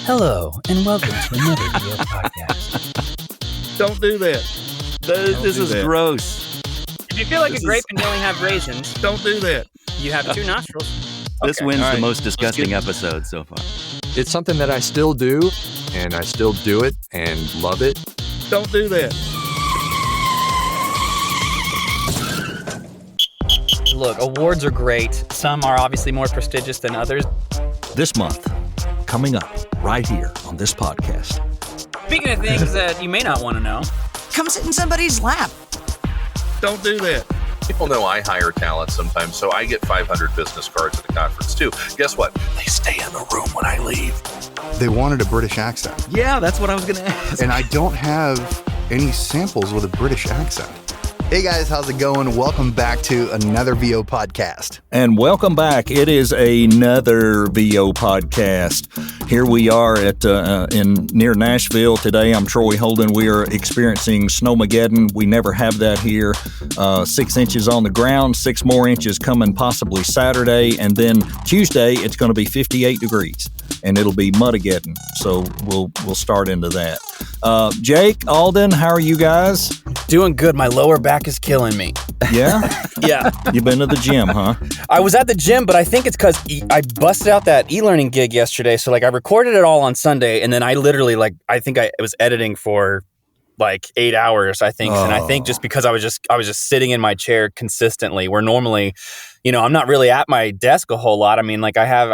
Hello, and welcome to another video podcast. Don't do that. This is gross. If you feel like a grape and you only have raisins, Don't do that. you have two nostrils. This Okay. wins All the right. most disgusting episode so far. It's something that I still do, and I still do it and love it. Don't do that. Look, awards are great. Some are obviously more prestigious than others. This month, coming up right here on this podcast. Speaking of things that you may not want to know, Come sit in somebody's lap. Don't do that. People know I hire talent sometimes, so I get 500 business cards at the conference too. Guess what? They stay in the room when I leave. They wanted a British accent, Yeah, that's what I was going to ask. and I don't have any samples with a British accent. Hey guys, how's it going? Welcome back to another VO podcast. And welcome back. It is another VO podcast. Here we are at near Nashville today. I'm Troy Holden. We are experiencing Snowmageddon. We never have that here. 6 inches on the ground, 6 more inches coming possibly Saturday, and then Tuesday it's going to be 58 degrees, and it'll be Mudageddon. So we'll start into that. Jake, Alden, how are you guys? Doing good. My lower back is killing me. Yeah, Yeah. you been to the gym, huh? I was at the gym, but I think it's because I busted out that e-learning gig yesterday. So, I recorded it all on Sunday, and then I literally, I think I was editing for, 8 hours, I think. And I think just because I was just sitting in my chair consistently, where normally, I'm not really at my desk a whole lot. I mean, I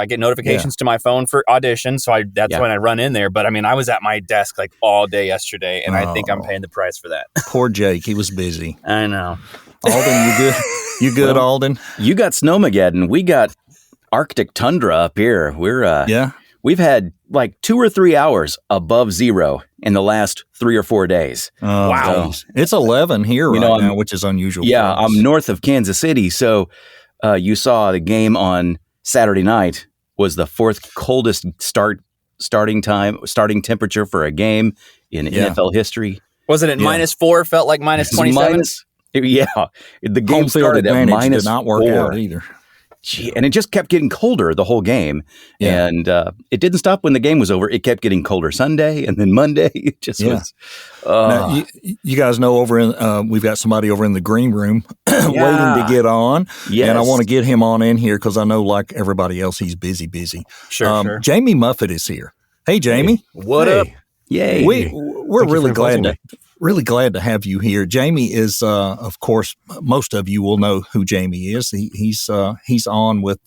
get notifications to my phone for auditions, so that's when I run in there. But I mean, I was at my desk all day yesterday, and I think I'm paying the price for that. Poor Jake, he was busy. I know. Alden, you good? You good, Alden? You got Snowmageddon. We got Arctic tundra up here. We've had 2 or 3 hours above zero in the last 3 or 4 days. Wow. So, It's 11 here right now, which is unusual. yeah, for us. I'm north of Kansas City. So you saw the game on Saturday night was the 4th coldest starting temperature for a game in NFL history. Wasn't it -4? Felt like -27? Yeah. The game Home field started at advantage did not work -4. out either. Gee, and it just kept getting colder the whole game. Yeah. And it didn't stop when the game was over. It kept getting colder Sunday and then Monday. It just was. Now, you guys know we've got somebody over in the green room waiting to get on. Yes. And I want to get him on in here because I know, like everybody else, he's busy. Sure. Jamie Muffett is here. Hey, Jamie. What up? Yay. We're really glad to have you here. Jamie is, of course, most of you will know who Jamie is. He's on with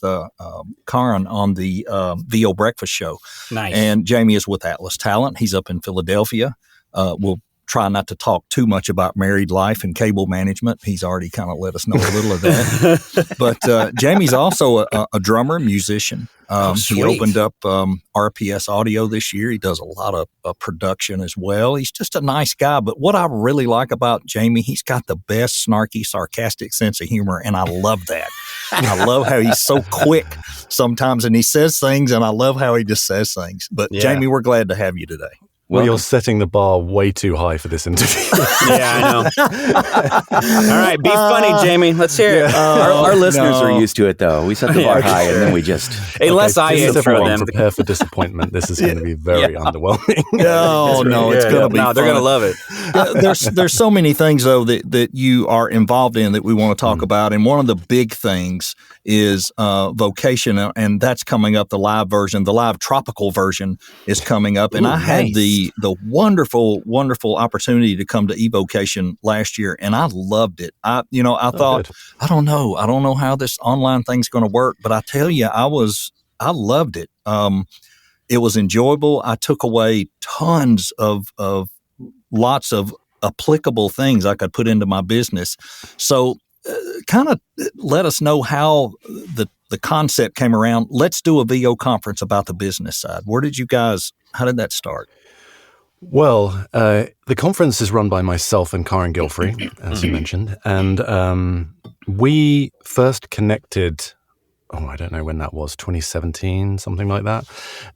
Karen on the VO Breakfast Show. Nice. And Jamie is with Atlas Talent. He's up in Philadelphia. We'll try not to talk too much about married life and cable management. He's already kind of let us know a little of that. But Jamie's also a drummer, musician. He opened up RPS Audio this year. He does a lot of production as well. He's just a nice guy. But what I really like about Jamie, he's got the best snarky, sarcastic sense of humor, and I love that. I love how he's so quick sometimes, and he says things, and I love how he just says things. But Jamie, we're glad to have you today. Well, you're setting the bar way too high for this interview. Yeah, I know. All right, be funny, Jamie. Let's hear it. Our listeners are used to it, though. We set the bar high, and then we just... Unless I please, intro everyone, them. prepare for disappointment. This is going to be very underwhelming. No, it's going to be No, they're going to love it. There's so many things, though, that you are involved in that we want to talk about. And one of the big things is Vocation, and that's coming up, the live version. The live tropical version is coming up. And I had the wonderful, wonderful opportunity to come to e-Vocation last year, and I loved it. I thought, good. I don't know how this online thing's going to work, but I tell you, I loved it. It was enjoyable. I took away tons of lots of applicable things I could put into my business. So kind of let us know how the concept came around. Let's do a VO conference about the business side. How did that start? Well, the conference is run by myself and Karen Gilfrey, as you mentioned. And we first connected, I don't know when that was, 2017, something like that.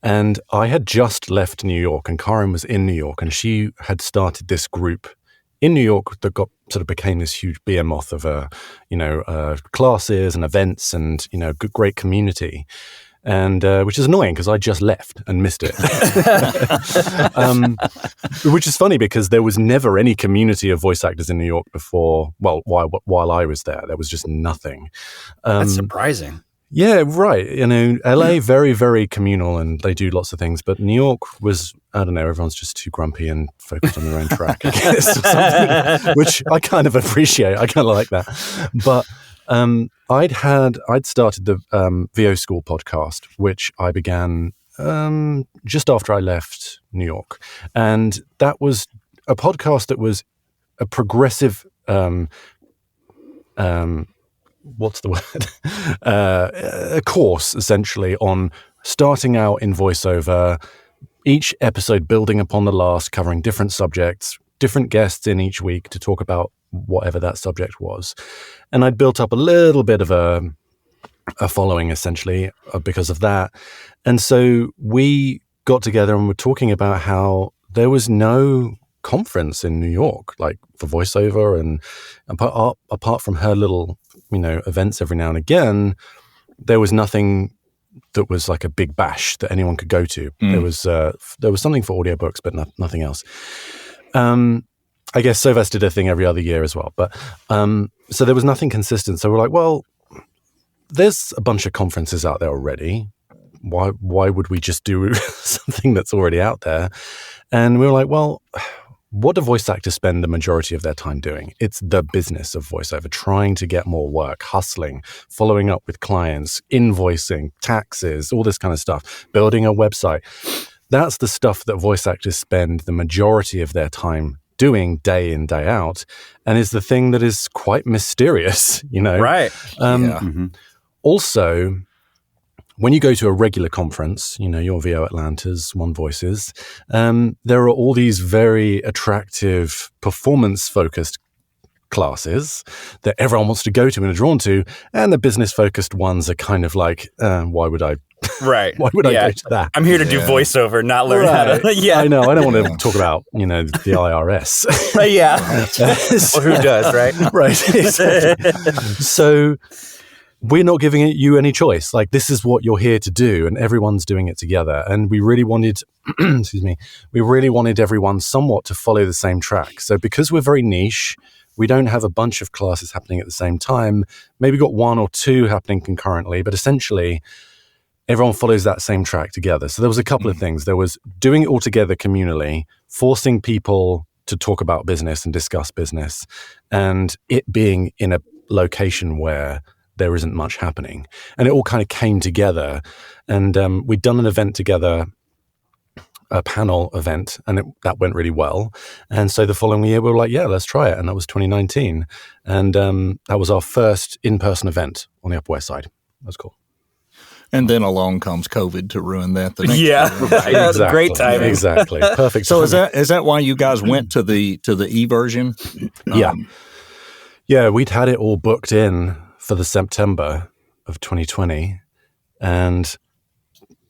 And I had just left New York, and Karen was in New York, and she had started this group in New York that became this huge behemoth of classes and events and great community. and which is annoying because I just left and missed it. Which is funny because there was never any community of voice actors in New York before. Well, while I was there was just nothing. That's surprising. Yeah, right. LA, very, very communal, and they do lots of things. But New York was, I don't know, everyone's just too grumpy and focused on their own track, I guess, or something, which I kind of appreciate. I kind of like that. But I'd started the VO School podcast, which I began just after I left New York. And that was a podcast that was a progressive what's the word? A course, essentially, on starting out in voiceover, each episode building upon the last, covering different subjects, different guests in each week to talk about whatever that subject was. And I'd built up a little bit of a following, essentially, because of that. And so we got together and were talking about how there was no conference in New York, like for voiceover, and apart from her little events every now and again, there was nothing that was like a big bash that anyone could go to. There was something for audiobooks, but nothing else. I guess Sovas did a thing every other year as well, but so there was nothing consistent. So we're like, well, there's a bunch of conferences out there already. Why would we just do something that's already out there? And we were like, well, what do voice actors spend the majority of their time doing? It's the business of voiceover, trying to get more work, hustling, following up with clients, invoicing, taxes, all this kind of stuff, building a website. That's the stuff that voice actors spend the majority of their time doing day in, day out, and is the thing that is quite mysterious, Right. Also, when you go to a regular conference, your VO Atlanta's, One Voices, there are all these very attractive performance-focused classes that everyone wants to go to and are drawn to, and the business-focused ones are kind of like, why would I? Right. Why would I go to that? I'm here to do voiceover, not learn how to. Yeah, I know. I don't want to talk about the IRS. Right, yeah. Well, who does, right? Right. Exactly. So we're not giving you any choice. Like, this is what you're here to do, and everyone's doing it together. And we really wanted, we really wanted everyone somewhat to follow the same track. So because we're very niche, we don't have a bunch of classes happening at the same time. Maybe got one or two happening concurrently, but essentially everyone follows that same track together. So there was a couple of things. There was doing it all together communally, forcing people to talk about business and discuss business, and it being in a location where there isn't much happening. And it all kind of came together. And we'd done an event together, a panel event, and that went really well. And so the following year, we were like, yeah, let's try it. And that was 2019. And that was our first in-person event on the Upper West Side. That was cool. And then along comes COVID to ruin that. The next right. Exactly. Great timing. Exactly. Perfect. So is that why you guys went to the e-version? Yeah, we'd had it all booked in for the September of 2020, and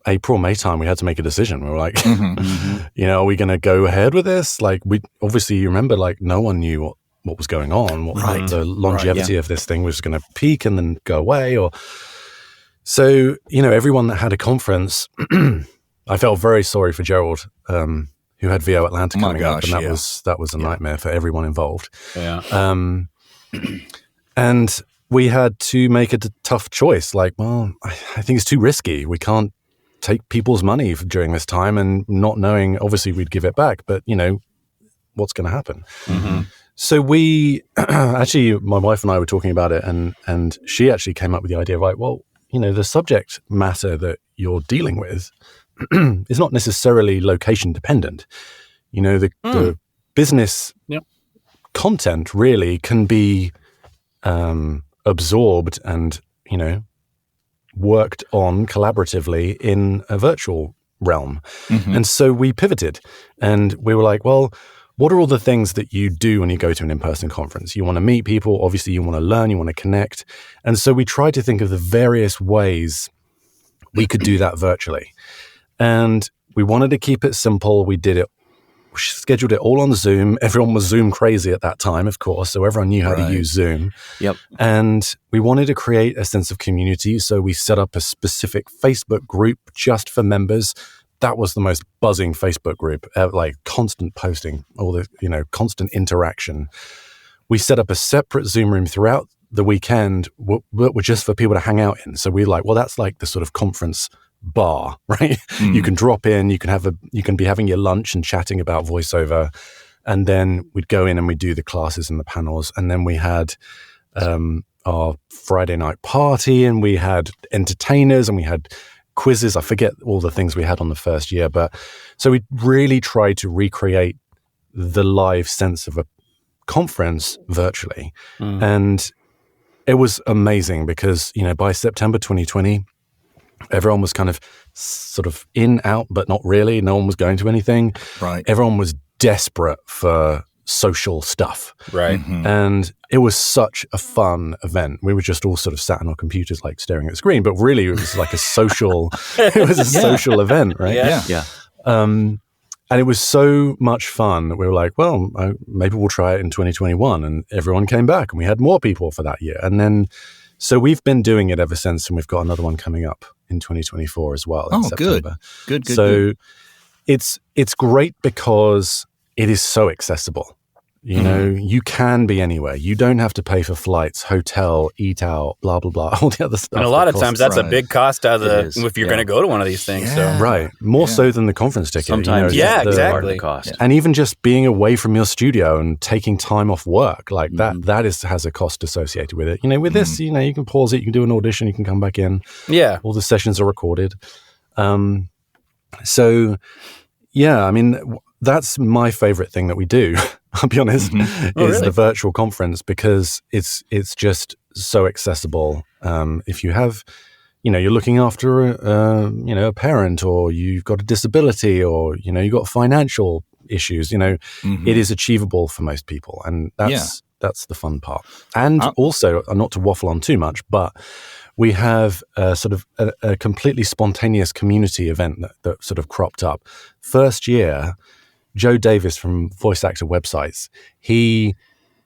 April, May time, we had to make a decision. We were like, are we going to go ahead with this? Like, we obviously, you remember, like, no one knew what was going on, what the longevity of this thing was going to peak and then go away, or so. Everyone that had a conference, I felt very sorry for Gerald, who had VO Atlanta coming up, and that was a nightmare for everyone involved. Yeah. And we had to make a tough choice. Like, well, I think it's too risky. We can't take people's money during this time, and not knowing, obviously we'd give it back, but what's going to happen? So we actually, my wife and I were talking about it, and she actually came up with the idea of, like, well, the subject matter that you're dealing with is not necessarily location dependent. The business content really can be absorbed and worked on collaboratively in a virtual realm. And so we pivoted, and we were like, well, what are all the things that you do when you go to an in-person conference? You want to meet people, obviously you want to learn, you want to connect. And so we tried to think of the various ways we could do that virtually. And we wanted to keep it simple. We did it scheduled it all on Zoom. Everyone was Zoom crazy at that time, of course, so everyone knew how to use Zoom. Yep. And we wanted to create a sense of community, so we set up a specific Facebook group just for members. That was the most buzzing Facebook group, like constant posting, all the, constant interaction. We set up a separate Zoom room throughout the weekend, were just for people to hang out in. So we're like, well, that's like the sort of conference bar, right? You can drop in, you can be having your lunch and chatting about voiceover, and then we'd go in and we'd do the classes and the panels, and then we had our Friday night party, and we had entertainers, and we had quizzes. I forget all the things we had on the first year, but so we really tried to recreate the live sense of a conference virtually, and it was amazing because, by September 2020, everyone was kind of sort of in, out, but not really. No one was going to anything. Right. Everyone was desperate for social stuff. Right. And it was such a fun event. We were just all sort of sat on our computers, like staring at the screen, but really it was like a social, social event, right? Yeah. And it was so much fun that we were like, well, maybe we'll try it in 2021. And everyone came back, and we had more people for that year. And then, so we've been doing it ever since, and we've got another one coming up in 2024 as well. In September. Good. So it's great because it is so accessible. You can be anywhere. You don't have to pay for flights, hotel, eat out, blah, blah, blah, all the other stuff. And a lot of times that's a big cost out of if you're going to go to one of these things. Yeah. So. Right. More so than the conference ticket. Sometimes the part of the cost. And even just being away from your studio and taking time off work, like that has a cost associated with it. With this, you can pause it, you can do an audition, you can come back in. Yeah. All the sessions are recorded. So, yeah, I mean, that's my favorite thing that we do, I'll be honest, is the virtual conference, because it's just so accessible. If you have, you're looking after, a parent, or you've got a disability, or, you've got financial issues, it is achievable for most people. And that's the fun part. And also, not to waffle on too much, but we have sort of a completely spontaneous community event that sort of cropped up. First year, Joe Davis from Voice Actor Websites, he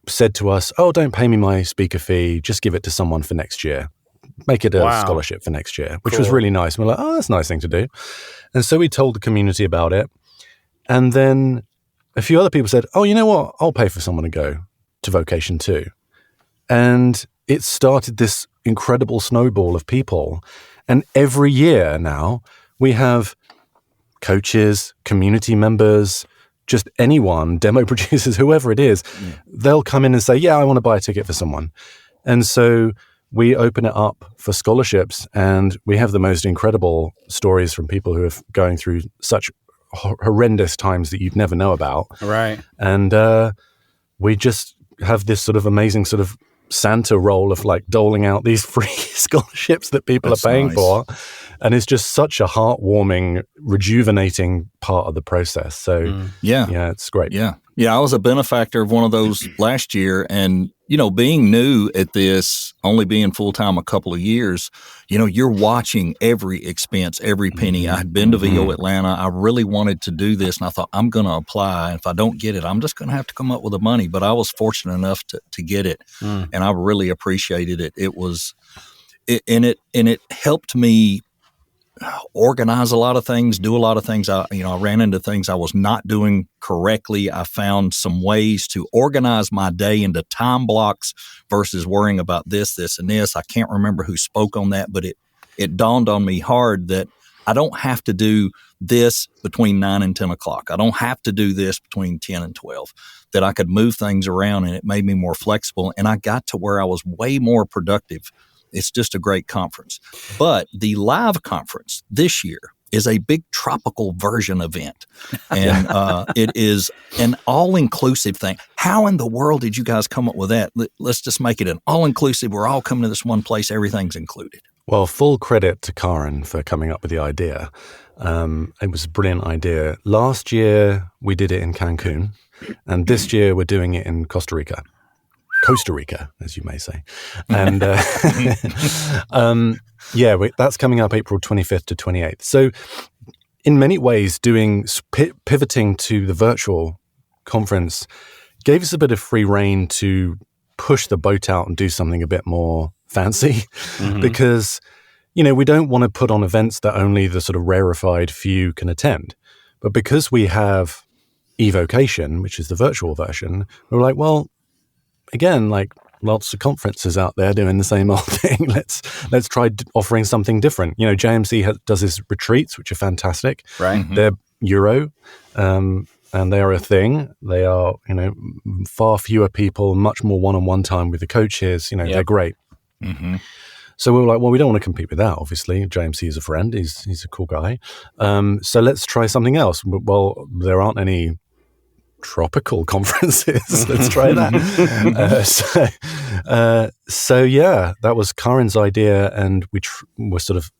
said to us, don't pay me my speaker fee, just give it to someone for next year. Make it a scholarship for next year, which was really nice. And we're like, that's a nice thing to do. And so we told the community about it. And then a few other people said, you know what? I'll pay for someone to go to Vocation too. And it started this incredible snowball of people. And every year now we have coaches, community members, just anyone, demo producers, whoever it is, they'll come in and say, I want to buy a ticket for someone. And so we open it up for scholarships, and we have the most incredible stories from people who are going through such horrendous times that you'd never know about. Right. And we just have this sort of amazing sort of Santa role of like doling out these free scholarships that people are paying for. And it's just such a heartwarming, rejuvenating part of the process. So yeah, it's great. Yeah. I was a benefactor of one of those last year, and being new at this, only being full-time a couple of years, you're watching every expense, every penny. I had been to VO Atlanta. I really wanted to do this, and I thought, I'm going to apply. And if I don't get it, I'm just going to have to come up with the money. But I was fortunate enough to get it, and I really appreciated it. It helped me organize a lot of things, do a lot of things. I ran into things I was not doing correctly. I found some ways to organize my day into time blocks versus worrying about this, and this. I can't remember who spoke on that, but it dawned on me hard that I don't have to do this between 9 and 10 o'clock. I don't have to do this between 10 and 12, that I could move things around, and it made me more flexible. And I got to where I was way more productive. It's just a great conference. But the live conference this year is a big tropical version event. And it is an all-inclusive thing. How in the world did you guys come up with that? Let's just make it an all-inclusive. We're all coming to this one place. Everything's included. Well, full credit to Karen for coming up with the idea. It was a brilliant idea. Last year, we did it in Cancun. And this year, we're doing it in Costa Rica, as you may say. And that's coming up April 25th to 28th. So in many ways, pivoting to the virtual conference gave us a bit of free rein to push the boat out and do something a bit more fancy, because we don't want to put on events that only the sort of rarefied few can attend. But because we have e-Vocation, which is the virtual version, we're like, well, again, like lots of conferences out there doing the same old thing. Let's try offering something different. JMC does his retreats, which are fantastic. Right. They're Euro, and they are a thing. They are, far fewer people, much more one-on-one time with the coaches. They're great. Mm-hmm. So we were like, well, we don't want to compete with that. Obviously, JMC is a friend. He's a cool guy. So let's try something else. Well, there aren't any tropical conferences. Let's try that. So yeah, that was Karin's idea, and we were sort of,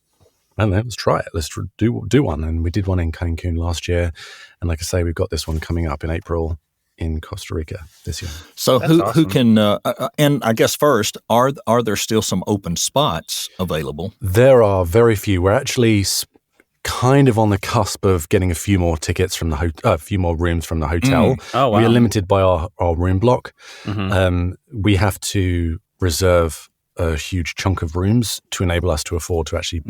I don't know, let's try it. Let's do one, and we did one in Cancun last year, and like I say, we've got this one coming up in April in Costa Rica this year. So who can? And I guess first, are there still some open spots available? There are very few. We're actually kind of on the cusp of getting a few more tickets from a few more rooms from the hotel. Oh, wow. We are limited by our room block. Mm-hmm. We have to reserve a huge chunk of rooms to enable us to afford to actually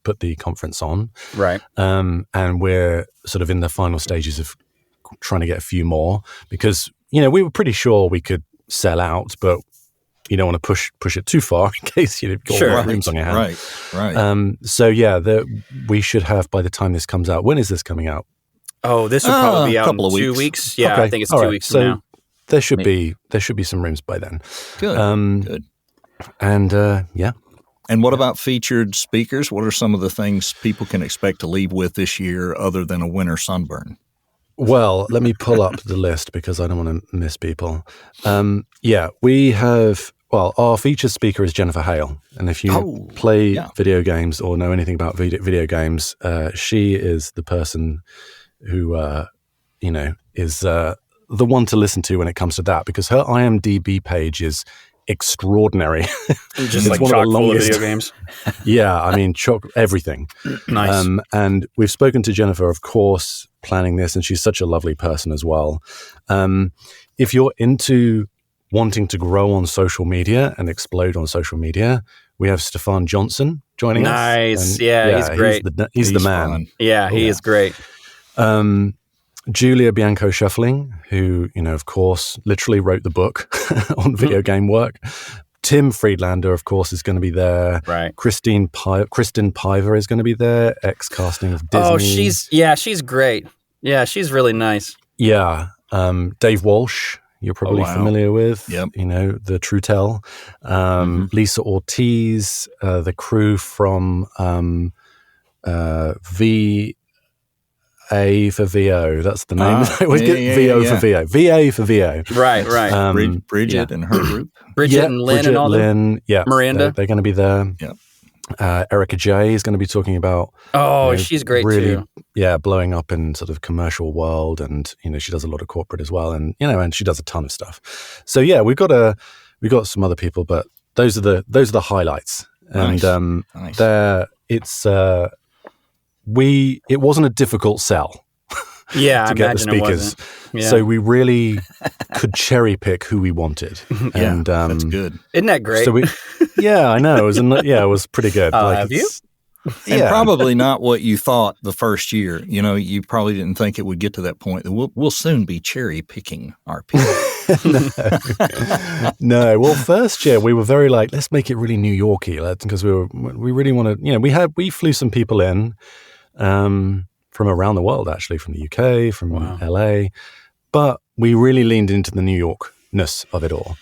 put the conference on. Right. And we're sort of in the final stages of trying to get a few more, because we were pretty sure we could sell out, but you don't want to push it too far in case you've got all the rooms on your hand. Right. So yeah, we should have, by the time this comes out. When is this coming out? Oh, this will probably be out in couple of 2 weeks. weeks. Yeah, Okay. I think it's All 2 right. weeks So from now. there should be some rooms by then. Good. Good. And yeah. And what about featured speakers? What are some of the things people can expect to leave with this year other than a winter sunburn? Well, let me pull up the list because I don't want to miss people. Yeah, we have. Well, our featured speaker is Jennifer Hale, and if you play video games or know anything about video games, she is the person who is the one to listen to when it comes to that, because her IMDb page is extraordinary. Just like chock full of video games. Yeah, I mean, everything. Nice. And we've spoken to Jennifer, of course, planning this, and she's such a lovely person as well. If you're into wanting to grow on social media and explode on social media, we have Stefan Johnson joining us. Nice. Yeah, he's great. He's the man. Fun. Yeah, he is great. Julia Bianco Shuffling, who, of course, literally wrote the book on video game work. Tim Friedlander, of course, is going to be there. Right. Kristen Piver is going to be there, ex-casting of Disney. Oh, she's great. Yeah, she's really nice. Yeah. Dave Walsh, you're probably familiar with. Yep. The Trutel. Lisa Ortiz, the crew from VA for VO. That's the name. I always get VO for VO. VA for VO. Right. Bridget and her group. Bridget and Lynn and all them. Yeah. Miranda. They're going to be there. Yep. Erica J is going to be talking about. She's great really, too. Yeah, blowing up in sort of commercial world, and she does a lot of corporate as well, and and she does a ton of stuff. So yeah, we've got some other people, but those are the highlights. Nice. And it wasn't a difficult sell. Yeah, to I get the imagine speakers. it wasn't. Yeah. So we really could cherry pick who we wanted. And that's good. Isn't that great? So I know. It was pretty good. Have you? And probably not what you thought the first year. You probably didn't think it would get to that point. We'll soon be cherry picking our people. No. Well, first year we were very let's make it really New Yorky, because we really want to. We flew some people in from around the world, actually, from the UK, from LA, but we really leaned into the New Yorkness of it all.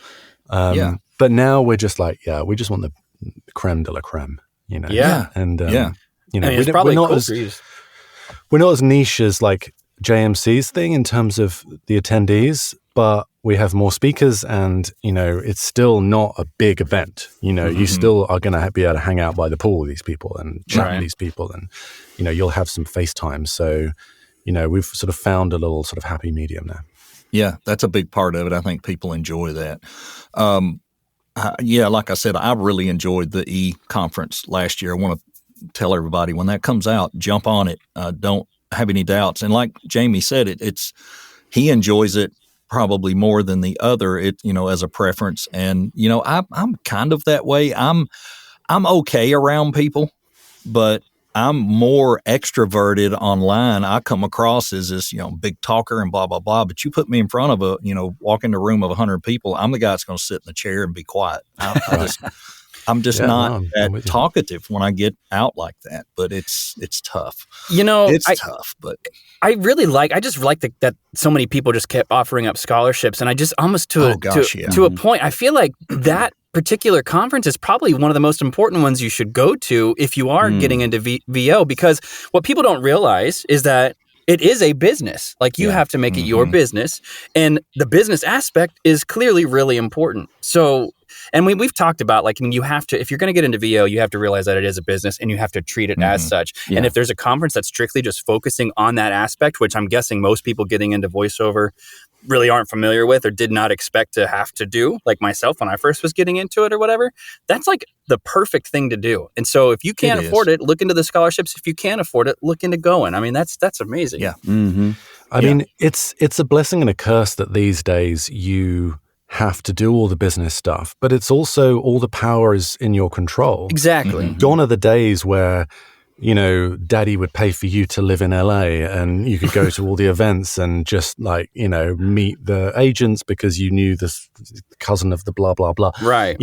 But now we're just we just want the creme de la creme. Yeah. And it's probably cool for you. We're not as niche as JMC's thing in terms of the attendees, but we have more speakers, and it's still not a big event. You still are going to be able to hang out by the pool with these people and chat with these people, and you'll have some FaceTime. So we've sort of found a little sort of happy medium there. Yeah, that's a big part of it. I think people enjoy that. Like I said, I really enjoyed the e-conference last year. I want to tell everybody when that comes out, jump on it. Don't have any doubts. And like Jamie said, he enjoys it probably more than the other, as a preference. And, I'm kind of that way. I'm okay around people, but I'm more extroverted online. I come across as this, big talker and blah, blah, blah. But you put me in front of walk in a room of 100 people, I'm the guy that's going to sit in the chair and be quiet. I'm just not that talkative when I get out like that. But it's tough. It's tough. But I just like that so many people just kept offering up scholarships, and I just almost to a point, I feel like that particular conference is probably one of the most important ones you should go to if you are getting into VO, because what people don't realize is that it is a business. Like you have to make it your business, and the business aspect is clearly really important. So, and we've talked about, like, I mean, you have to, if you're going to get into VO, you have to realize that it is a business and you have to treat it as such. Yeah. And if there's a conference that's strictly just focusing on that aspect, which I'm guessing most people getting into voiceover really aren't familiar with or did not expect to have to do, like myself when I first was getting into it or whatever, that's like the perfect thing to do. And so if you can't afford it, look into the scholarships. If you can't afford it, look into going. I mean, that's amazing. Yeah. I mean, it's a blessing and a curse that these days you have to do all the business stuff, but it's also all the power is in your control. Exactly. Gone are the days where, daddy would pay for you to live in LA and you could go to all the events and just meet the agents because you knew this cousin of the blah, blah, blah. Right.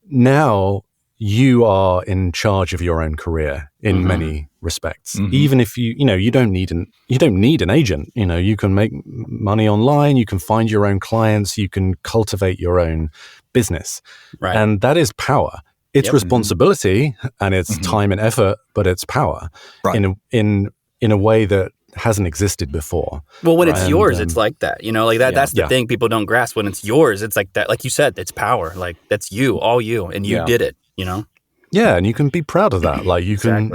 Now you are in charge of your own career in many respects. Even if you don't need an agent. You can make money online, you can find your own clients, you can cultivate your own business. Right. And that is power. It's responsibility and it's time and effort, but it's power in a way that hasn't existed before. Well, when it's yours, it's like that. That's the thing people don't grasp. When it's yours, it's like that. Like you said, it's power. Like that's you, all you, and you did it. Yeah, and you can be proud of that. Like you can,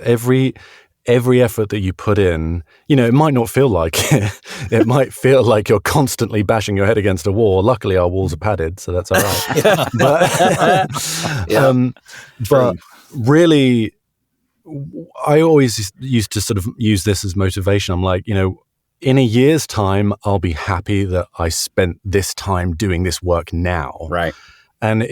every effort that you put in, it might not feel like it. It might feel like you're constantly bashing your head against a wall. Luckily, our walls are padded, so that's all right. But really, I always used to sort of use this as motivation. I'm like, in a year's time, I'll be happy that I spent this time doing this work now. Right. And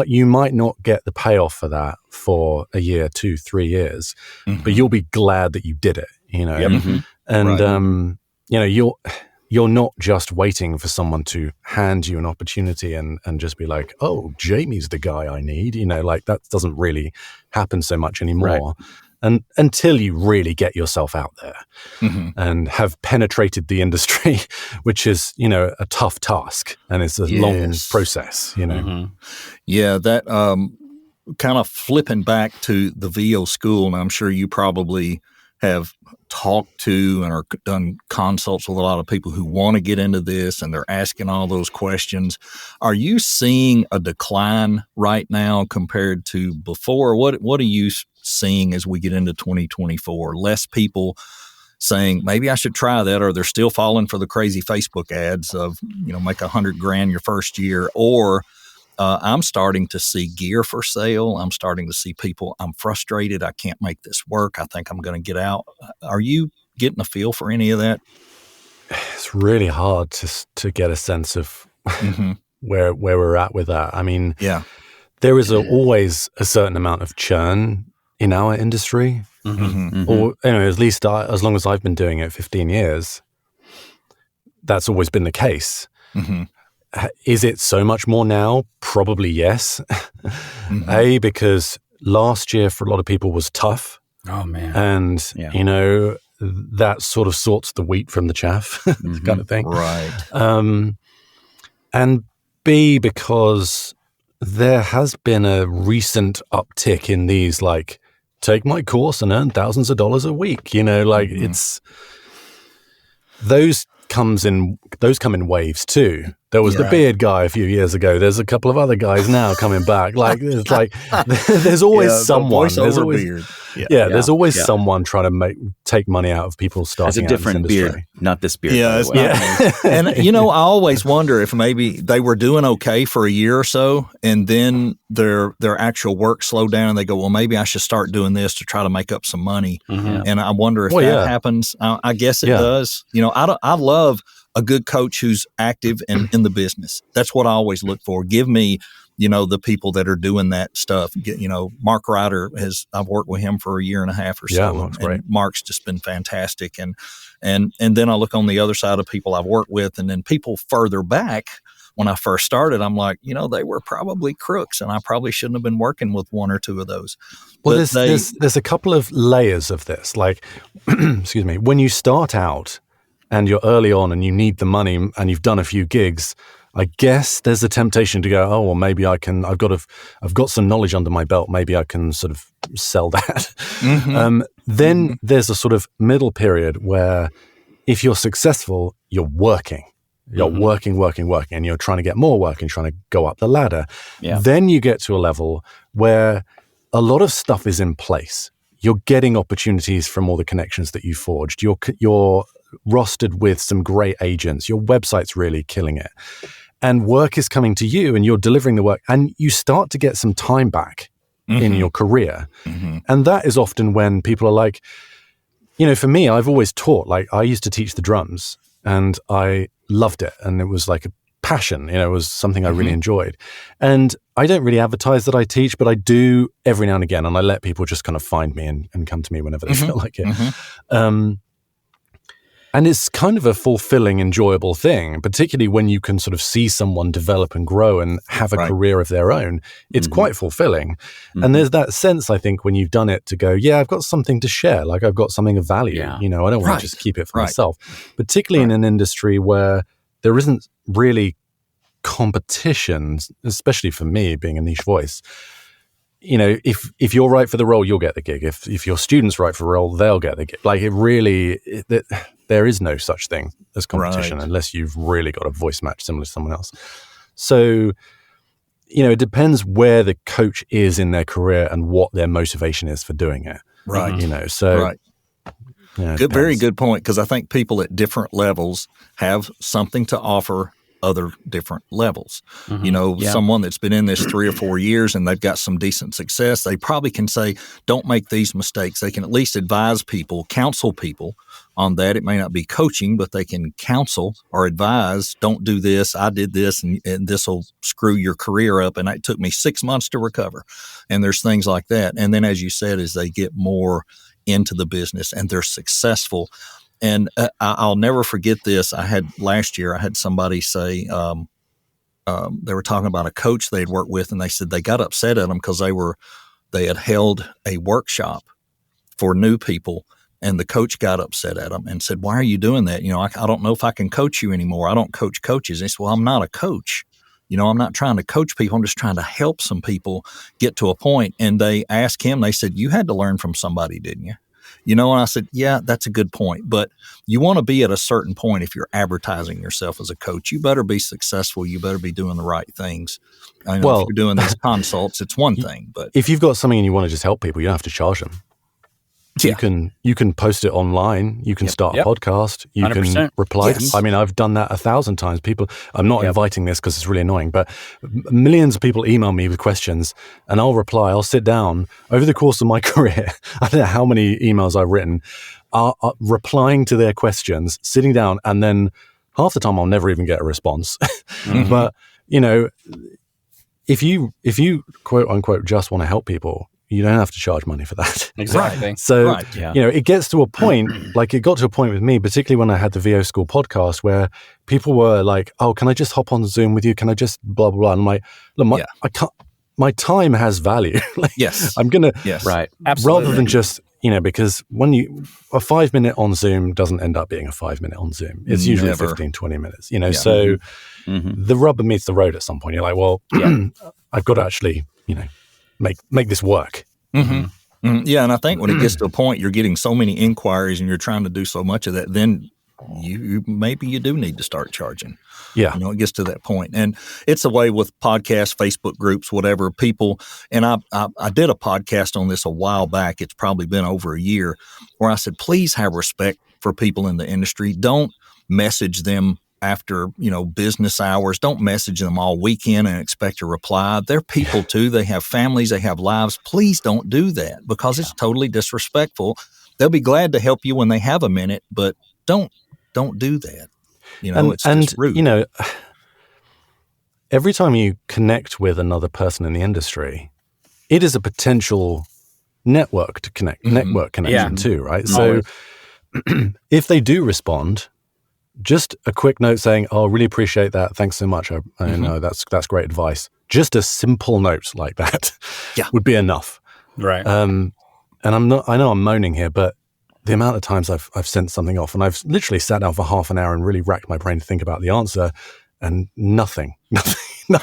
you might not get the payoff for that for a year, 2, 3 years, but you'll be glad that you did it, And you're not just waiting for someone to hand you an opportunity and just be like, oh, Jamie's the guy I need, that doesn't really happen so much anymore. Right. And until you really get yourself out there and have penetrated the industry, which is, a tough task and it's a long process, Yeah, that kind of flipping back to the VO school, and I'm sure you probably have talked to and are done consults with a lot of people who want to get into this and they're asking all those questions. Are you seeing a decline right now compared to before? What are you seeing as we get into 2024? Less people saying maybe I should try that, or they're still falling for the crazy Facebook ads of make $100,000 your first year, or I'm starting to see gear for sale. I'm starting to see people, I'm frustrated, I can't make this work, I think I'm going to get out. Are you getting a feel for any of that? It's really hard to get a sense of where we're at with that. I mean, there is always a certain amount of churn in our industry, or at least as long as I've been doing it, 15 years, that's always been the case. Is it so much more now? Probably yes. Because last year for a lot of people was tough. Oh man! And that sort of sorts the wheat from the chaff, kind of thing. Right. And B, because there has been a recent uptick in these, like, take my course and earn thousands of dollars a week. It's those come in waves too. There was the beard guy a few years ago. There's a couple of other guys now coming back. Like, it's like there's always someone. There's always beard. there's always someone trying to take money out of people starting. It's a different beard, not this beard. Yeah, it's not. And I always wonder if maybe they were doing okay for a year or so, and then their actual work slowed down, and they go, well, maybe I should start doing this to try to make up some money. And I wonder if that happens. I guess it does. I love a good coach who's active and in the business. That's what I always look for. Give me, the people that are doing that stuff. Mark Ryder I've worked with him for a year and a half or so. Yeah, Mark's great. Mark's just been fantastic. And then I look on the other side of people I've worked with, and then people further back. When I first started, I'm like, they were probably crooks, and I probably shouldn't have been working with one or two of those. Well, there's a couple of layers of this. Like, excuse me, when you start out and you're early on and you need the money and you've done a few gigs, I guess there's a temptation to go, oh, well, maybe I've got some knowledge under my belt. Maybe I can sort of sell that. Then there's a sort of middle period where if you're successful, you're working. You're working, and you're trying to get more work and trying to go up the ladder. Yeah. Then you get to a level where a lot of stuff is in place. You're getting opportunities from all the connections that you forged. You're rostered with some great agents. Your website's really killing it. And work is coming to you, and you're delivering the work, and you start to get some time back in your career. And that is often when people are like, for me, I've always taught. Like, I used to teach the drums, and I loved it, and it was like a passion. It was something I really enjoyed. And I don't really advertise that I teach, but I do every now and again, and I let people just kind of find me and come to me whenever they feel like it. And it's kind of a fulfilling, enjoyable thing, particularly when you can sort of see someone develop and grow and have a career of their own. It's quite fulfilling. And there's that sense, I think, when you've done it to go, yeah, I've got something to share. Like, I've got something of value. I don't want to just keep it for myself, particularly in an industry where there isn't really competition, especially for me being a niche voice. If you're right for the role, you'll get the gig. If your student's right for the role, they'll get the gig. Like, there is no such thing as competition unless you've really got a voice match similar to someone else. So, it depends where the coach is in their career and what their motivation is for doing it. Right. Good, very good point, because I think people at different levels have something to offer other different levels. Someone that's been in this 3 or 4 years and they've got some decent success, they probably can say, don't make these mistakes. They can at least advise people, counsel people on that. It may not be coaching, but they can counsel or advise, don't do this. I did this, and this will screw your career up. And it took me 6 months to recover. And there's things like that. And then, as you said, as they get more into the business and they're successful. And I'll never forget this. Last year, I had somebody say, they were talking about a coach they'd worked with, and they said they got upset at them because they had held a workshop for new people, and the coach got upset at them and said, why are you doing that? I don't know if I can coach you anymore. I don't coach coaches. And he said, well, I'm not a coach. I'm not trying to coach people. I'm just trying to help some people get to a point. And they asked him, they said, you had to learn from somebody, didn't you? And I said, yeah, that's a good point. But you want to be at a certain point if you're advertising yourself as a coach. You better be successful. You better be doing the right things. If you're doing these consults, it's one thing. But if you've got something and you want to just help people, you don't have to charge them. Yeah. You can post it online. You can start a podcast. You 100%. Can reply. Yes. I mean, I've done that 1,000 times. People, I'm not inviting this because it's really annoying, but millions of people email me with questions, and I'll reply. I'll sit down over the course of my career. I don't know how many emails I've written, replying to their questions, sitting down, and then half the time I'll never even get a response. But if you quote unquote just want to help people, you don't have to charge money for that. Exactly. So, it gets to a point, like it got to a point with me, particularly when I had the VO School podcast, where people were like, oh, can I just hop on Zoom with you? Can I just blah, blah, blah? And I'm like, look, I can't, my time has value. I'm going to, right. Absolutely. Rather than just, because when a 5-minute on Zoom doesn't end up being a 5-minute on Zoom. It's usually 15, 20 minutes, so the rubber meets the road at some point. You're like, well, I've got to actually, make this work. Yeah, and I think when it gets to a point you're getting so many inquiries and you're trying to do so much of that, then maybe you do need to start charging. Yeah. It gets to that point. And it's the way with podcasts, Facebook groups, whatever, people. And I did a podcast on this a while back. It's probably been over a year, where I said, please have respect for people in the industry. Don't message them after, business hours. Don't message them all weekend and expect a reply. They're people too. They have families. They have lives. Please don't do that, because it's totally disrespectful. They'll be glad to help you when they have a minute, but don't do that. It's just rude. Every time you connect with another person in the industry, it is a potential network connection too, right? So if they do respond, just a quick note saying, "Oh, really appreciate that. Thanks so much. I know that's great advice." Just a simple note like that would be enough. Right. And I know I'm moaning here, but the amount of times I've sent something off, and I've literally sat down for half an hour and really racked my brain to think about the answer, and nothing. Right. I'm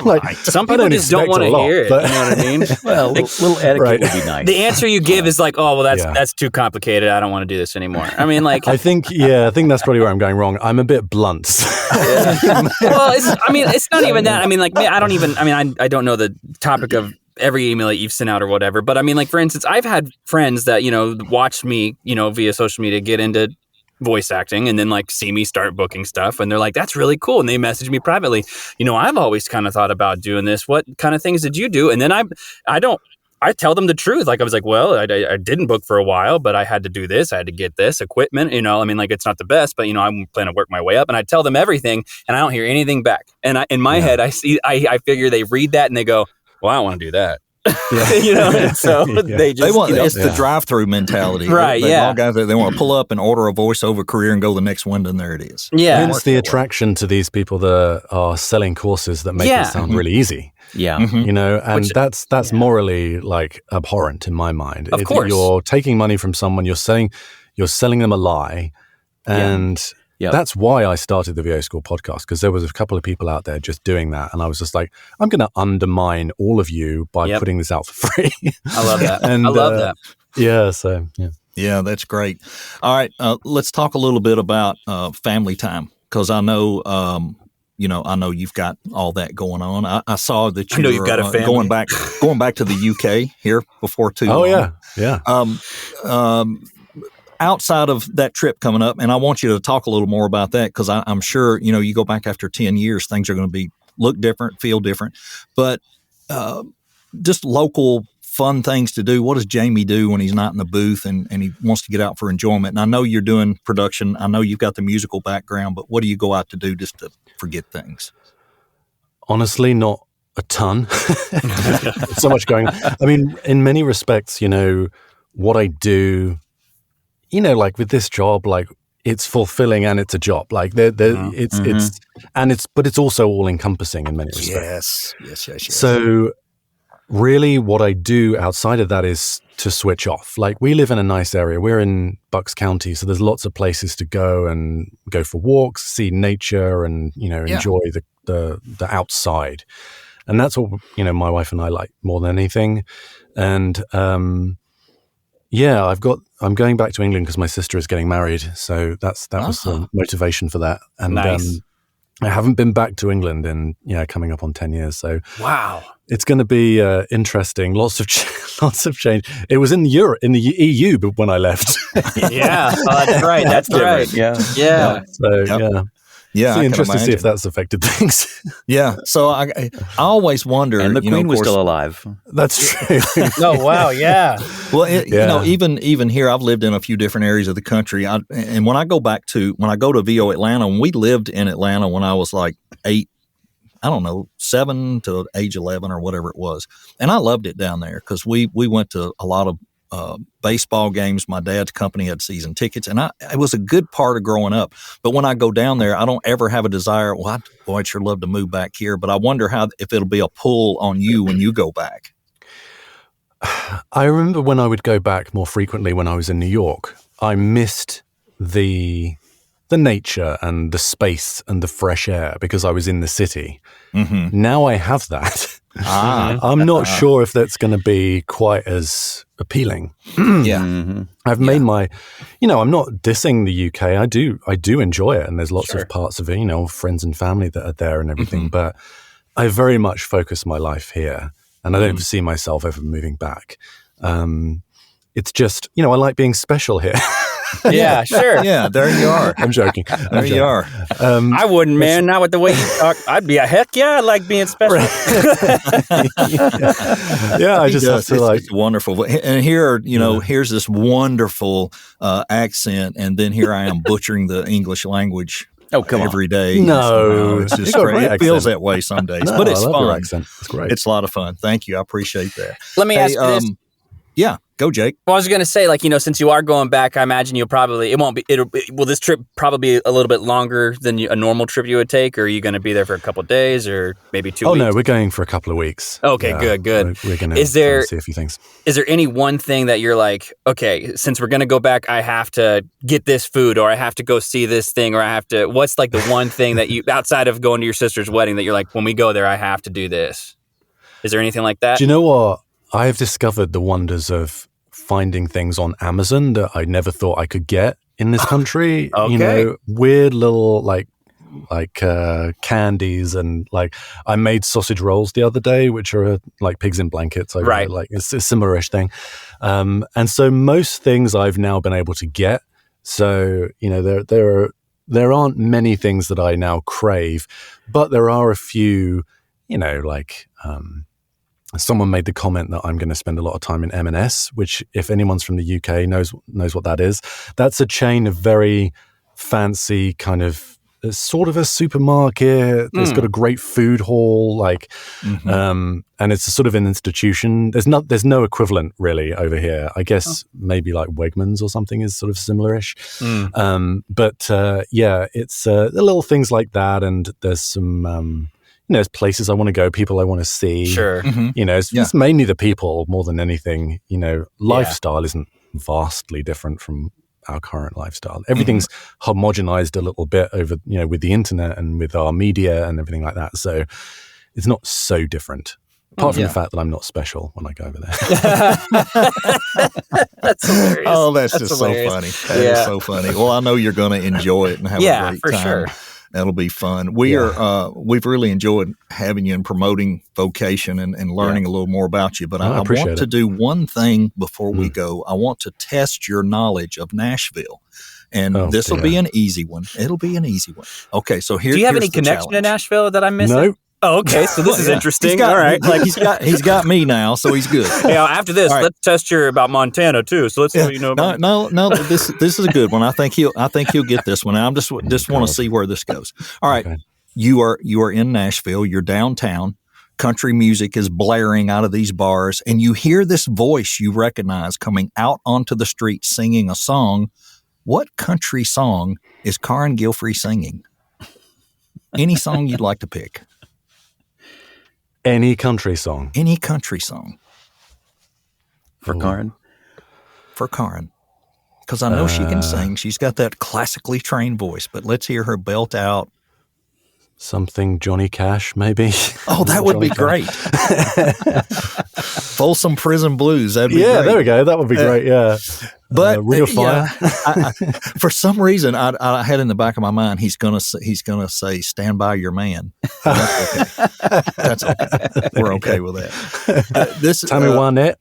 like, some people just don't want to hear it. But, you know what I mean? Well, a little etiquette would be nice. The answer you give is like, "Oh, well, that's too complicated. I don't want to do this anymore." I mean, like, I think that's probably where I'm going wrong. I'm a bit blunt. Well, it's not even that. I mean, like, I don't know the topic of every email that you've sent out or whatever. But I mean, like, for instance, I've had friends that, watched me, via social media get into voice acting and then like see me start booking stuff. And they're like, that's really cool. And they message me privately. I've always kind of thought about doing this. What kind of things did you do? And then I tell them the truth. Like, I was like, well, I didn't book for a while, but I had to do this. I had to get this equipment, it's not the best, but I'm planning to work my way up. And I tell them everything and I don't hear anything back. And in my head, I figure they read that and they go, well, I don't want to do that. So they want it's the drive-through mentality, right? All guys, they want to pull up and order a voiceover career and go to the next window, and there it is. Hence the attraction to these people that are selling courses that make it sound really easy. And that's morally like abhorrent in my mind. Of course, you're taking money from someone, you're selling them a lie, and that's why I started the VO School podcast, because there was a couple of people out there just doing that. And I was just like, I'm going to undermine all of you by putting this out for free. I love that. And, I love that. Yeah. So, yeah. Yeah, that's great. All right. Let's talk a little bit about family time, because I know, I know you've got all that going on. I saw that you've got a family. going back to the UK here before too long. Oh, yeah. Outside of that trip coming up, and I want you to talk a little more about that, because I'm sure, you go back after 10 years, things are going to look different, feel different, but just local fun things to do. What does Jamie do when he's not in the booth and he wants to get out for enjoyment? And I know you're doing production. I know you've got the musical background, but what do you go out to do just to forget things? Honestly, not a ton. So much going on. I mean, in many respects, what I do, like with this job, like it's fulfilling and it's a job. Like but it's also all encompassing in many respects. Yes. So really what I do outside of that is to switch off. Like, we live in a nice area. We're in Bucks County, so there's lots of places to go for walks, see nature, and, enjoy the outside. And that's what, my wife and I like more than anything. And, I'm going back to England because my sister is getting married. So that was the motivation for that. And nice. I haven't been back to England in, coming up on 10 years. So wow, it's going to be interesting. Lots of change. It was in Europe, in the EU, but when I left. Yeah, that's right. That's right. Yeah. So, Yeah, it's interesting to see if that's affected things. Yeah, so I always wonder. And the Queen was still alive. That's true. Oh wow, yeah. Well, even here, I've lived in a few different areas of the country. And when I go to VO Atlanta, when we lived in Atlanta when I was like 7 to age 11 or whatever it was, and I loved it down there because we went to a lot of baseball games. My dad's company had season tickets, and it was a good part of growing up. But when I go down there, I don't ever have a desire, I'd sure love to move back here. But I wonder if it'll be a pull on you when you go back. I remember when I would go back more frequently when I was in New York, I missed the nature and the space and the fresh air because I was in the city. Mm-hmm. Now I have that. I'm not sure if that's going to be quite as appealing. I've made my, I'm not dissing the UK. I do enjoy it, and there's lots of parts of it, friends and family that are there and everything. But I very much focus my life here, and I don't see myself ever moving back. It's just, I like being special here. Yeah, sure. Yeah, there you are. I'm joking. There you are. I wouldn't, man. Not with the way you talk. I'd be heck yeah, I like being special. Yeah, I just have to it's wonderful. And here, here's this wonderful accent, and then here I am butchering the English language. Every day. No, it's just great. It feels that way some days, but it's fun. Your accent. It's great. It's a lot of fun. Thank you. I appreciate that. Let me ask you this. Yeah, go, Jake. Well, I was going to say, since you are going back, I imagine will this trip probably be a little bit longer than a normal trip you would take, or are you going to be there for a couple of days or maybe 2 weeks? Oh, no, we're going for a couple of weeks. Okay, good. We're going to see a few things. Is there any one thing that you're like, okay, since we're going to go back, I have to get this food, or I have to go see this thing, or what's like the one thing that you, outside of going to your sister's wedding, that you're like, when we go there, I have to do this? Is there anything like that? Do you know what? I have discovered the wonders of finding things on Amazon that I never thought I could get in this country. Okay. Weird little like candies, and I made sausage rolls the other day, which are like pigs in blankets. Right. It's a similar-ish thing. And so most things I've now been able to get. So, there aren't many things that I now crave, but there are a few, someone made the comment that I'm going to spend a lot of time in M&S, which, if anyone's from the UK knows what that is. That's a chain of very fancy kind of sort of a supermarket. It's got a great food hall, and it's a sort of an institution. There's no equivalent really over here. I guess maybe like Wegmans or something is sort of similar-ish. But it's the little things like that, and there's some. There's places I want to go, people I want to see. Sure. It's mainly the people more than anything. Lifestyle isn't vastly different from our current lifestyle. Everything's homogenized a little bit over, with the internet and with our media and everything like that. So it's not so different. Apart from the fact that I'm not special when I go over there. That's hilarious. Oh, that's just hilarious. So funny. That is so funny. Well, I know you're going to enjoy it and have a great time. Yeah, for sure. That'll be fun. We've really enjoyed having you and promoting vocation and learning a little more about you. But I want to do one thing before we go. I want to test your knowledge of Nashville. And this will be an easy one. It'll be an easy one. Okay, so here's the challenge. Do you have any connection to Nashville that I'm missing? No. Oh, okay. So this is interesting. All right. He's got me now, so he's good. Yeah. After this, let's test your about Montana too. So let's see what No. This is a good one. I think he'll get this one. I just want to see where this goes. All right. Okay. You are in Nashville. You're downtown. Country music is blaring out of these bars, and you hear this voice you recognize coming out onto the street singing a song. What country song is Karin Gilfrey singing? Any song you'd like to pick. Any country song. Any country song. For Karin? For Karin. Because I know she can sing. She's got that classically trained voice, but let's hear her belt out. Something Johnny Cash, maybe. Oh, that would be great. Folsom Prison Blues. That'd be great. Yeah, there we go. That would be great, yeah. But Ring of Fire. For some reason, I had in the back of my mind, he's gonna say, "Stand by your man." So that's okay. We're okay with that. Tammy Wynette.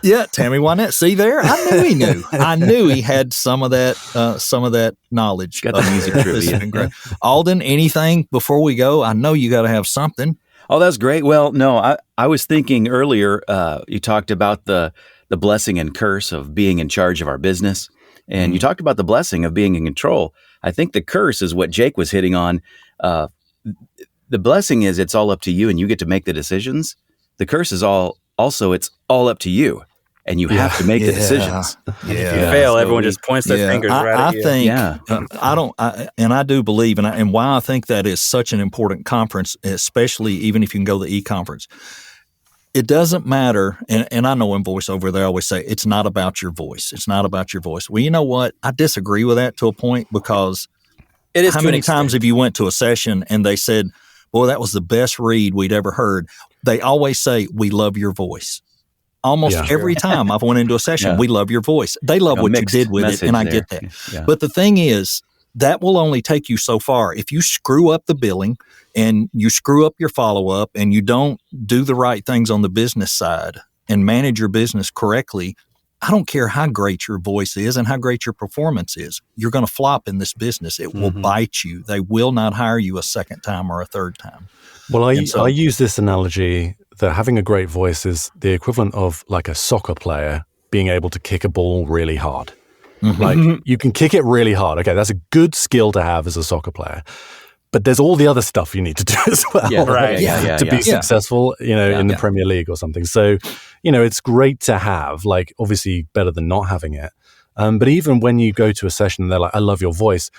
Yeah, Tammy Wynette. See there, I knew he knew. I knew he had some of that knowledge. Got the music trivia. Alden, anything before we go? I know you got to have something. Oh, that's great. Well, no, I was thinking earlier. You talked about the blessing and curse of being in charge of our business. And you talked about the blessing of being in control. I think the curse is what Jake was hitting on. The blessing is it's all up to you and you get to make the decisions. The curse is it's all up to you and you have to make the decisions. If you fail, everyone just points their fingers right at you. I do believe, and why I think that is such an important conference, especially even if you can go to the e-conference. It doesn't matter, and I know in voiceover they always say, it's not about your voice. It's not about your voice. Well, you know what? I disagree with that to a point because it is how many times have you went to a session and they said, boy, that was the best read we'd ever heard. they always say, "We love your voice." Almost every time I've went into a session, "We love your voice." They love what you did with it, and I get that. Yeah. But the thing is, that will only take you so far. If you screw up the billing and you screw up your follow-up and you don't do the right things on the business side and manage your business correctly, I don't care how great your voice is and how great your performance is. You're going to flop in this business. It will bite you. They will not hire you a second time or a third time. Well, I use this analogy that having a great voice is the equivalent of like a soccer player being able to kick a ball really hard. Like you can kick it really hard. Okay, that's a good skill to have as a soccer player. But there's all the other stuff you need to do as well to be successful, in the Premier League or something. So, it's great to have, like, obviously better than not having it. But even when you go to a session and they're like, "I love your voice,"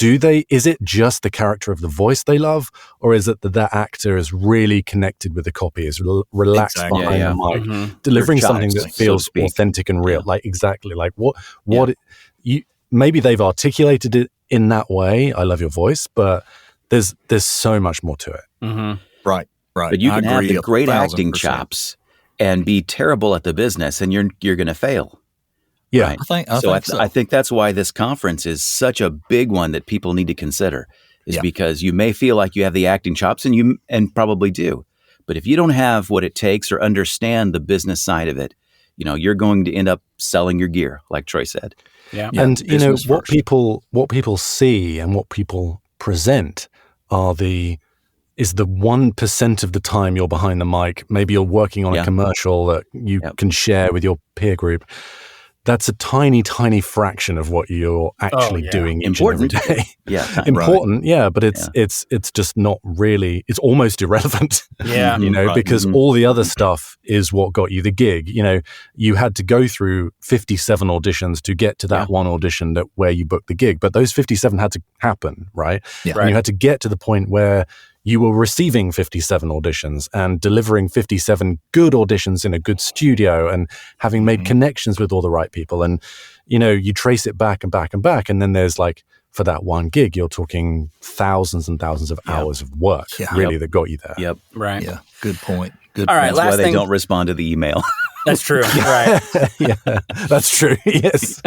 is it just the character of the voice they love? Or is it that actor is really connected with the copy, is relaxed behind the mic, delivering something that feels authentic and real? Like, exactly. Like maybe they've articulated it in that way, "I love your voice," but there's so much more to it. Right. But you can have the great acting chops and be terrible at the business, and you're going to fail. Yeah, right? I think that's why this conference is such a big one that people need to consider. Is because you may feel like you have the acting chops, and probably do, but if you don't have what it takes or understand the business side of it, you're going to end up selling your gear, like Troy said. Yeah. And what people see and what people present is the 1% of the time you're behind the mic. Maybe you're working on a commercial that you can share with your peer group. That's a tiny, tiny fraction of what you're actually doing each and every day. Important, but it's just not really. It's almost irrelevant. Because all the other stuff is what got you the gig. You had to go through 57 auditions to get to that one audition where you booked the gig, but those 57 had to happen, right? And you had to get to the point where you were receiving 57 auditions and delivering 57 good auditions in a good studio and having made connections with all the right people. And, you trace it back and back and back. And then there's like, for that one gig, you're talking thousands and thousands of hours of work, that got you there. Yep. Right. Yeah. Good point. All right. That's why they don't respond to the email. That's true. Right. That's true. Yes.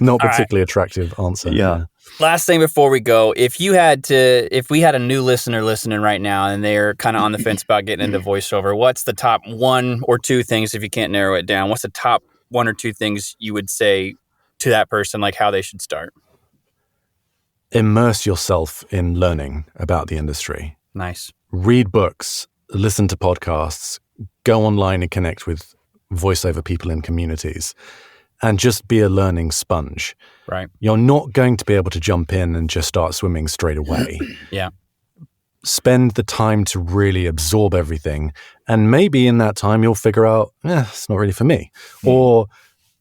Not particularly attractive answer. Yeah. Last thing before we go, if we had a new listener listening right now and they're kind of on the fence about getting into voiceover, what's the top one or two things, if you can't narrow it down, what's the top one or two things you would say to that person, like how they should start? Immerse yourself in learning about the industry. Nice. Read books, listen to podcasts, go online and connect with voiceover people in communities, and just be a learning sponge. Right. You're not going to be able to jump in and just start swimming straight away. Spend the time to really absorb everything. And maybe in that time, you'll figure out, it's not really for me. Or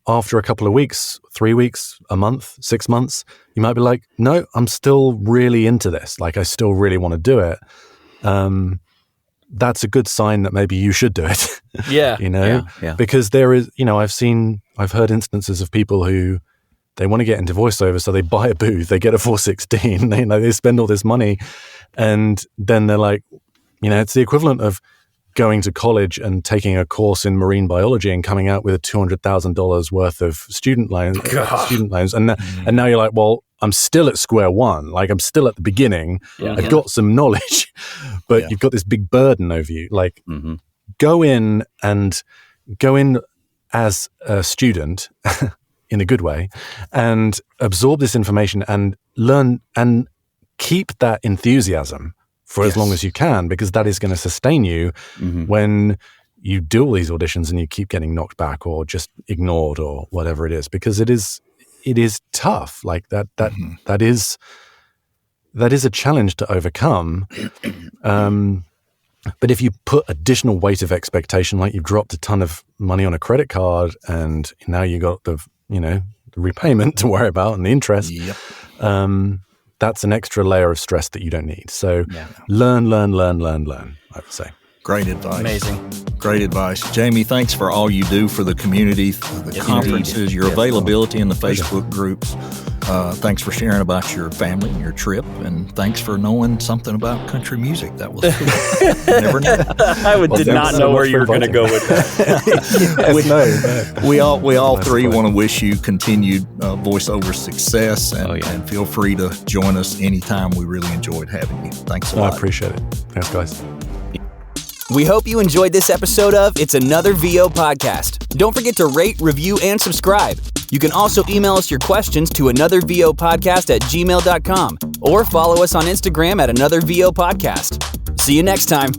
after a couple of weeks, 3 weeks, a month, 6 months, you might be like, no, I'm still really into this. Like, I still really want to do it. That's a good sign that maybe you should do it. Because there is, I've heard instances of people who they want to get into voiceover, so they buy a booth, they get a 416, they spend all this money, and then they're like, it's the equivalent of going to college and taking a course in marine biology and coming out with $200,000 worth of student loans, and now you're like, well, I'm still at square one. Like, I'm still at the beginning. I've got some knowledge, but you've got this big burden over you. Like, go in as a student in a good way and absorb this information and learn and keep that enthusiasm for as long as you can, because that is going to sustain you when you do all these auditions and you keep getting knocked back or just ignored or whatever it is, because it is tough. Like that is a challenge to overcome. But if you put additional weight of expectation, like you've dropped a ton of money on a credit card and now you got the repayment to worry about and the interest, that's an extra layer of stress that you don't need. So learn, I would say. Great advice. Amazing. Great advice. Jamie, thanks for all you do for the community, the conferences, your availability in the Facebook groups. Thanks for sharing about your family and your trip, and thanks for knowing something about country music. That was cool. Never knew. I did not know where you were going to go with that. We all three want to wish you continued voiceover success, and feel free to join us anytime. We really enjoyed having you. Thanks a lot. I appreciate it. Thanks, guys. We hope you enjoyed this episode of It's Another VO Podcast. Don't forget to rate, review, and subscribe. You can also email us your questions to anothervopodcast@gmail.com or follow us on Instagram at Another VO Podcast. See you next time.